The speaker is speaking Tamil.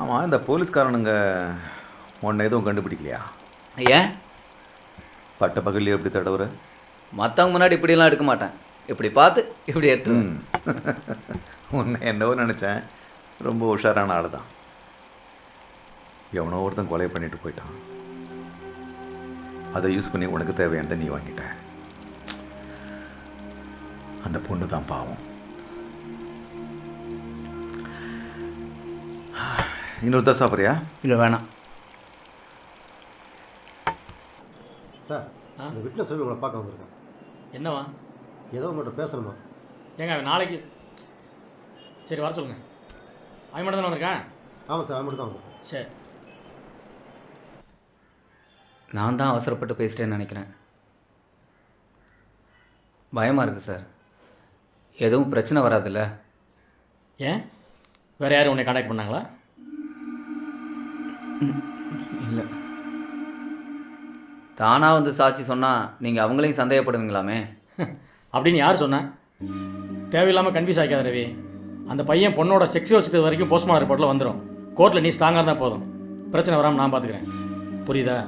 ஆமாம், இந்த போலீஸ்காரனுங்க உன்னை எதுவும் கண்டுபிடிக்கலையா? ஏன்? பட்ட பகல்லையே எப்படி தடவுற? மற்றவங்க முன்னாடி இப்படியெல்லாம் எடுக்க மாட்டேன். இப்படி பார்த்து இப்படி எடுத்துருவேன். உன்னை என்னவோ நினச்சேன். ரொம்ப உஷாரான ஆள் தான். எவனோ ஒருத்தன் கொலை பண்ணிட்டு போயிட்டான். அதை யூஸ் பண்ணி உனக்கு தேவையானதை நீ வாங்கிட்ட. அந்த பொண்ணு தான் பாவம். இன்னொரு தான் சாப்பிட்றியா? இல்லை வேணாம். சார், இந்த விட்னஸ் ரவி உங்களை பார்க்க வந்திருக்கேன். என்னவா? ஏதோ உங்கள்கிட்ட பேசணுமா? ஏங்க அவன் நாளைக்கு சரி வர சொல்லுங்கள். அவன் மட்டும் தானே வந்திருக்கேன்? ஆமாம் சார், அவன் மட்டும் தான் வந்திருக்கேன். சரி. நான் தான் அவசரப்பட்டு பேசிட்டேன்னு நினைக்கிறேன். பயமாக இருக்குது சார். எதுவும் பிரச்சனை வராதுல்ல? ஏன் வேறு யாரும் உன்னை காண்டாக்ட் பண்ணாங்களா? இல்லை. தானாக வந்து சாட்சி சொன்னால் நீங்கள் அவங்களையும் சந்தேகப்படுவீங்களாமே. அப்படின்னு யார் சொன்னா? தேவையில்லாமல் கன்ஃபியூஸ் ஆகிக்காத ரவி. அந்த பையன் பொண்ணோட செக்ஸுவல் வரைக்கும் போஸ்ட்மார்ட்டம் ரிப்போர்ட்டில் வந்துடும். கோர்ட்டில் நீ ஸ்ட்ராங்காக இருந்தால் போதும். பிரச்சனை வராமல் நான் பார்த்துக்கிறேன். புரியுதா?